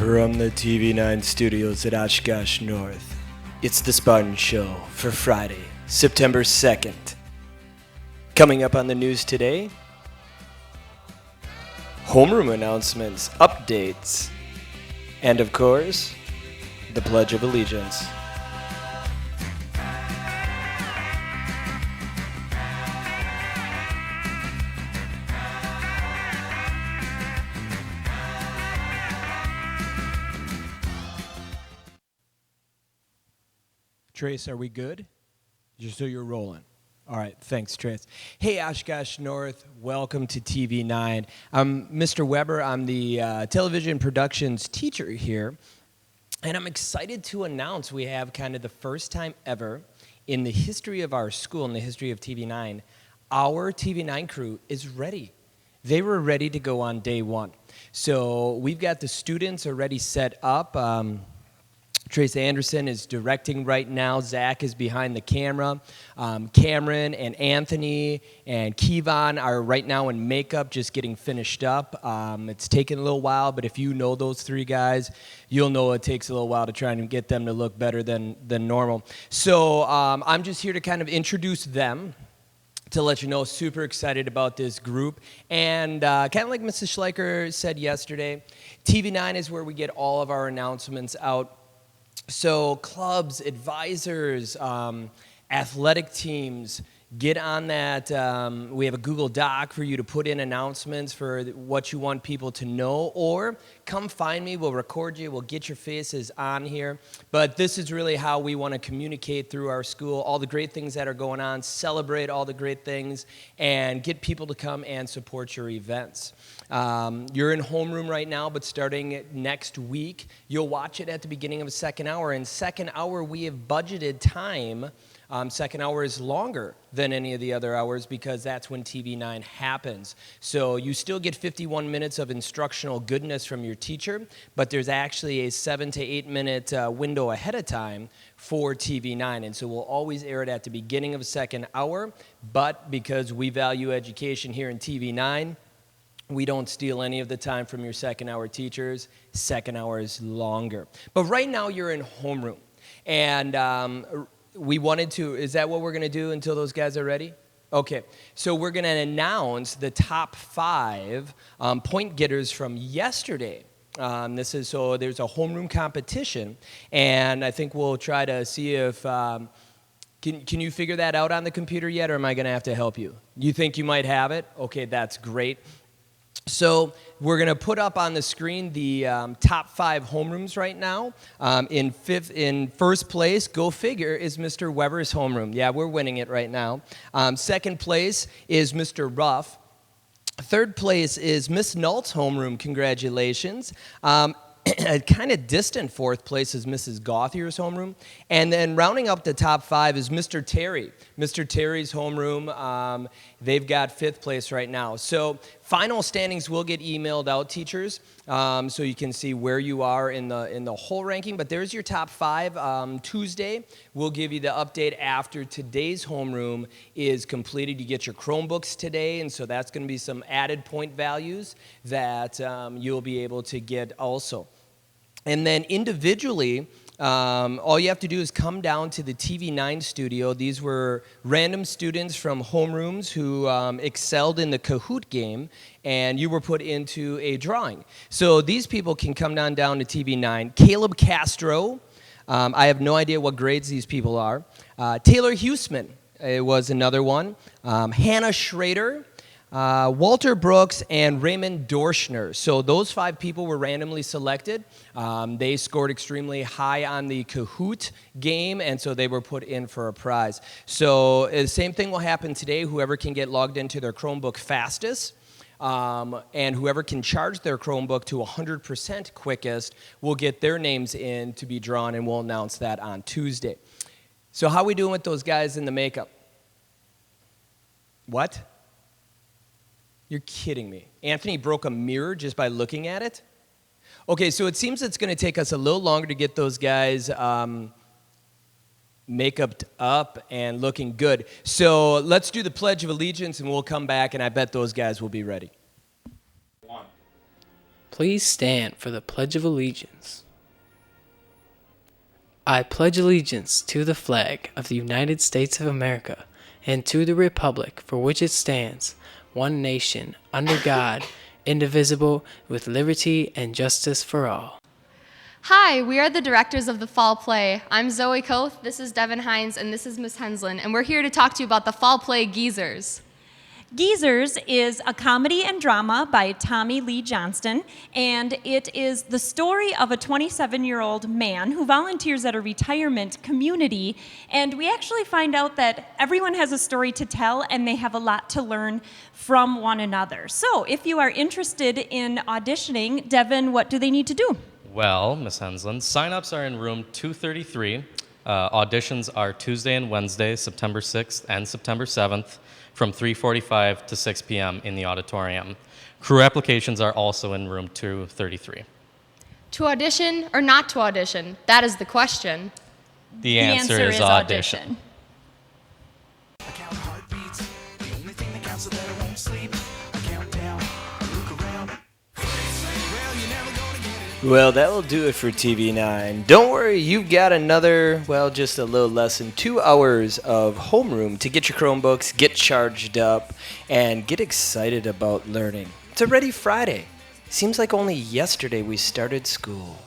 From the TV9 studios at Oshkosh North, it's the Spartan Show for Friday, September 2nd. Coming up on the news today, homeroom announcements, updates, and of course, the Pledge of Allegiance. Trace, are we good? So you're rolling. All right, thanks, Trace. Hey, Oshkosh North, welcome to TV9. I'm Mr. Weber. I'm the television productions teacher here, and I'm excited to announce we have kind of the first time ever in the history of our school, in the history of TV9, our TV9 crew is ready. They were ready to go on day one. So we've got the students already set up. Trace Anderson is directing right now. Zach is behind the camera. Cameron and Anthony and Kevon are right now in makeup, just getting finished up. It's taken a little while, but if you know those three guys, you'll know it takes a little while to try and get them to look better than normal. So I'm just here to kind of introduce them, to let you know, super excited about this group. And kind of like Mrs. Schleicher said yesterday, TV9 is where we get all of our announcements out. So clubs, advisors, athletic teams, get on that. We have a Google Doc for you to put in announcements for what you want people to know, or come find me. We'll record you. We'll get your faces on here. But this is really how we want to communicate through our school, all the great things that are going on, celebrate all the great things, and get people to come and support your events. You're in homeroom right now, but starting next week, you'll watch it at the beginning of a second hour. And second hour, we have budgeted time. Second hour is longer than any of the other hours because that's when TV9 happens. So you still get 51 minutes of instructional goodness from your teacher, but there's actually a 7 to 8 minute window ahead of time for TV9. And so we'll always air it at the beginning of a second hour, but because we value education here in TV9, we don't steal any of the time from your second hour teachers. Second hour is longer. But right now you're in homeroom. And we wanted to, is that what we're going to do until those guys are ready? Okay, so we're going to announce the top 5 point getters from yesterday. This is, so there's a homeroom competition, and I think we'll try to see if, can you figure that out on the computer yet, or am I going to have to help you? You think you might have it? Okay, that's great. So we're going to put up on the screen the top 5 homerooms right now. In first place, go figure, is Mr. Weber's homeroom. Yeah, we're winning it right now. Second place is Mr. Ruff. Third place is Miss Nult's homeroom. Congratulations. A kind of distant fourth place is Mrs. Gauthier's homeroom. And then rounding up the top 5 is Mr. Terry. Mr. Terry's homeroom, they've got 5th place right now. So final standings will get emailed out, teachers, so you can see where you are in the whole ranking. But there's your top 5. Tuesday, we'll give you the update after today's homeroom is completed. You get your Chromebooks today, and so that's going to be some added point values that you'll be able to get also. And then individually, all you have to do is come down to the TV9 studio. These were random students from homerooms who excelled in the Kahoot game, and you were put into a drawing. So these people can come down to TV9. Caleb Castro, I have no idea what grades these people are. Taylor Huseman was another one. Hannah Schrader. Walter Brooks and Raymond Dorschner. So those 5 people were randomly selected. They scored extremely high on the Kahoot game, and so they were put in for a prize. So the same thing will happen today. Whoever can get logged into their Chromebook fastest, and whoever can charge their Chromebook to 100% quickest will get their names in to be drawn, and we'll announce that on Tuesday. So how are we doing with those guys in the makeup? What? You're kidding me. Anthony broke a mirror just by looking at it? Okay, so it seems it's going to take us a little longer to get those guys makeuped up and looking good. So let's do the Pledge of Allegiance, and we'll come back, and I bet those guys will be ready. Please stand for the Pledge of Allegiance. I pledge allegiance to the flag of the United States of America and to the republic for which it stands, one nation, under God, indivisible, with liberty and justice for all. Hi, we are the directors of the Fall Play. I'm Zoe Koth, this is Devin Hines, and this is Miss Henslin, and we're here to talk to you about the Fall Play Geezers. Geezers is a comedy and drama by Tommy Lee Johnston, and it is the story of a 27-year-old man who volunteers at a retirement community, and we actually find out that everyone has a story to tell and they have a lot to learn from one another. So if you are interested in auditioning, Devin, what do they need to do? Well, Ms. Henslin, sign-ups are in room 233. Auditions are Tuesday and Wednesday, September 6th and September 7th, from 3:45 to 6 p.m. in the auditorium. Crew applications are also in room 233. To audition or not to audition? That is the question. The answer is audition. I count heartbeats, the only thing that counts so that I won't sleep. I count down, I look around. Well, you're never gonna get it. Well, that will do it for TV9. Don't worry, you've got another, well, just a little less than 2 hours of homeroom to get your Chromebooks, get charged up, and get excited about learning. It's already Friday. Seems like only yesterday we started school.